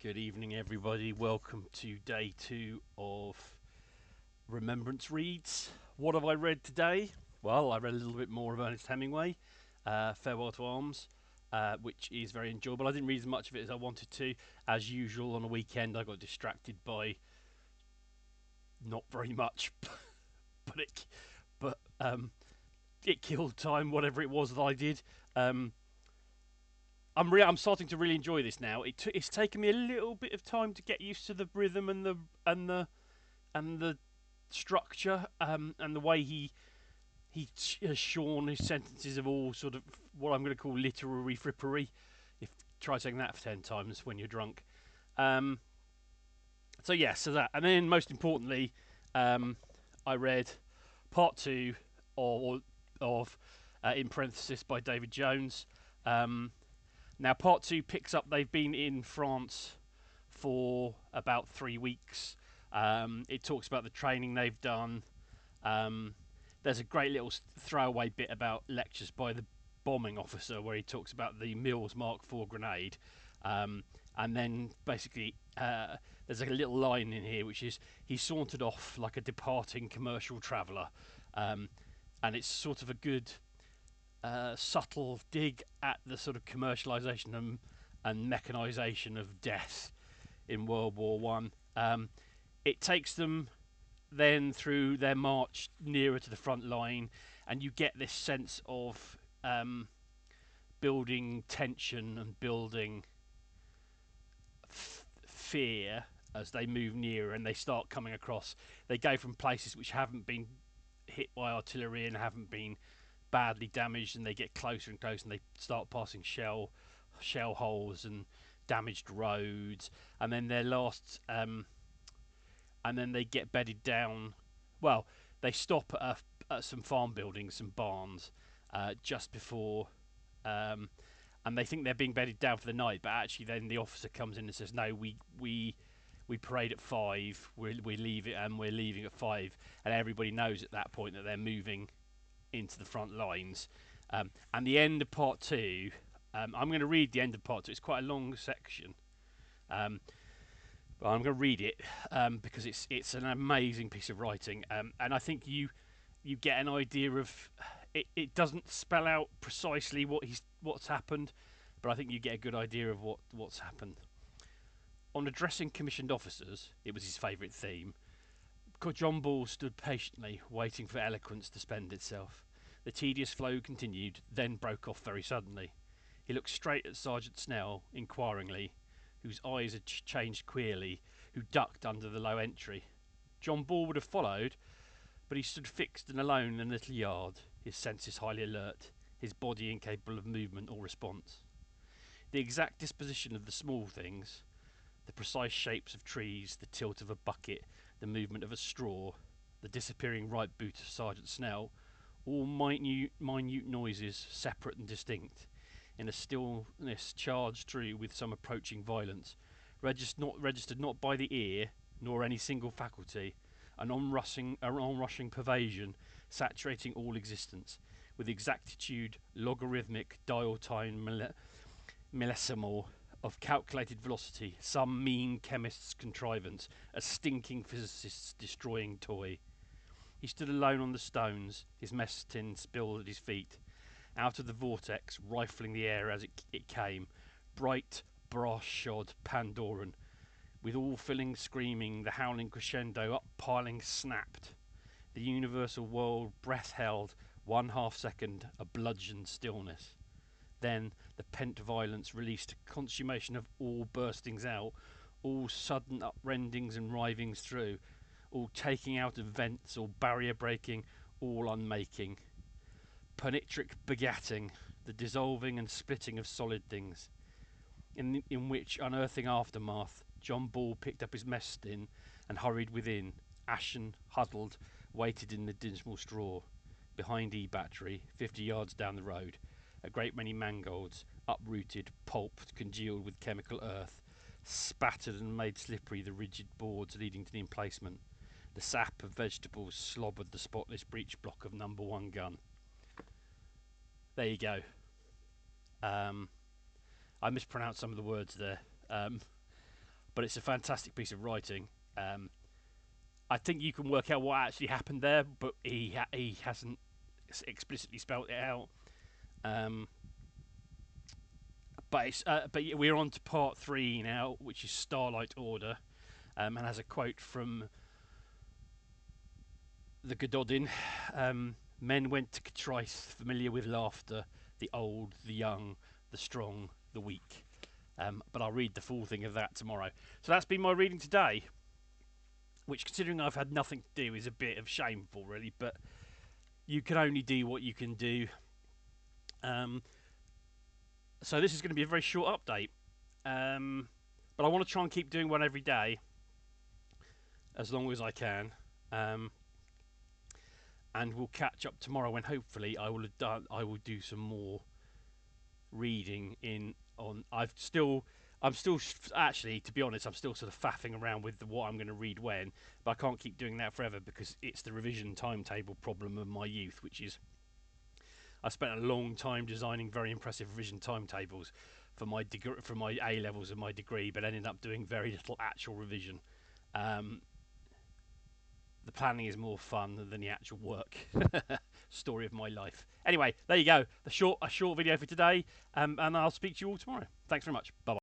Good evening, everybody. Welcome to day 2 of Remembrance Reads. What have I read today? Well, I read a little bit more of Ernest Hemingway, Farewell to Arms, which is very enjoyable. I didn't read as much of it as I wanted to. As usual, on a weekend, I got distracted by not very much, but it killed time, whatever it was that I did. I'm starting to really enjoy this now. It's taken me a little bit of time to get used to the rhythm and the structure, and the way he has shorn his sentences of all sort of what I'm going to call literary frippery. If try saying that for 10 times when you're drunk. So that, and then most importantly, I read part 2 of in parenthesis by David Jones. Now, part 2 picks up. They've been in France for about 3 weeks. It talks about the training they've done. There's a great little throwaway bit about lectures by the bombing officer where he talks about the Mills Mark IV grenade. And then basically there's a little line in here which is, he sauntered off like a departing commercial traveller. And it's sort of a good subtle dig at the sort of commercialisation and mechanisation of death in World War One. It takes them then through their march nearer to the front line, and you get this sense of building tension and building fear as they move nearer and they start coming across. They go from places which haven't been hit by artillery and haven't been badly damaged, and they get closer and closer, and they start passing shell holes and damaged roads, and then and then they get bedded down. Well, they stop at some farm buildings, some barns, just before, and they think they're being bedded down for the night, but actually then the officer comes in and says, no, we parade at 5, we're leaving at 5, and everybody knows at that point that they're moving into the front lines. And the end of part 2, I'm going to read the end of part 2. It's quite a long section, but I'm going to read it because it's an amazing piece of writing, and I think you get an idea of it. It doesn't spell out precisely what's happened, but I think you get a good idea of what's happened. On addressing commissioned officers, it was his favourite theme. John Ball stood patiently, waiting for eloquence to spend itself. The tedious flow continued, then broke off very suddenly. He looked straight at Sergeant Snell, inquiringly, whose eyes had changed queerly, who ducked under the low entry. John Ball would have followed, but he stood fixed and alone in the little yard, his senses highly alert, his body incapable of movement or response. The exact disposition of the small things, the precise shapes of trees, the tilt of a bucket, the movement of a straw, the disappearing right boot of Sergeant Snell, all minute noises, separate and distinct, in a stillness charged through with some approaching violence, registered not by the ear, nor any single faculty, an onrushing pervasion, saturating all existence, with exactitude, logarithmic, dial-time millesimal, of calculated velocity, some mean chemist's contrivance, a stinking physicist's destroying toy. He stood alone on the stones, his mess tin spilled at his feet, out of the vortex, rifling the air as it came, bright, brass-shod, Pandoran, with all filling screaming, the howling crescendo up-piling snapped. The universal world breath-held, 1/2 second, a bludgeoned stillness. Then the pent violence released a consummation of all burstings out, all sudden uprendings and rivings through, all taking out of vents, all barrier breaking, all unmaking. Panitric begatting, the dissolving and splitting of solid things, in which unearthing aftermath, John Ball picked up his mess tin and hurried within, ashen, huddled, waited in the dismal straw. Behind E Battery, 50 yards down the road, a great many mangolds, uprooted, pulped, congealed with chemical earth, spattered and made slippery the rigid boards leading to the emplacement. The sap of vegetables slobbered the spotless breech block of number 1 gun. There you go. I mispronounced some of the words there. but it's a fantastic piece of writing. I think you can work out what actually happened there, but he hasn't explicitly spelled it out. But we're on to part 3 now, which is Starlight Order, and has a quote from the Gododin. Men went to Catrice, familiar with laughter, the old, the young, the strong, the weak. But I'll read the full thing of that tomorrow. So that's been my reading today, which, considering I've had nothing to do, is a bit of shameful, really. But you can only do what you can do. So this is going to be a very short update. But I want to try and keep doing one every day, as long as I can. And we'll catch up tomorrow when hopefully I will do some more reading I'm still actually, to be honest, I'm still sort of faffing around with what I'm going to read when, but I can't keep doing that forever because it's the revision timetable problem of my youth, which is I spent a long time designing very impressive revision timetables for my A levels and my degree, but ended up doing very little actual revision. The planning is more fun than the actual work. Story of my life. Anyway, there you go. A short video for today, and I'll speak to you all tomorrow. Thanks very much. Bye-bye.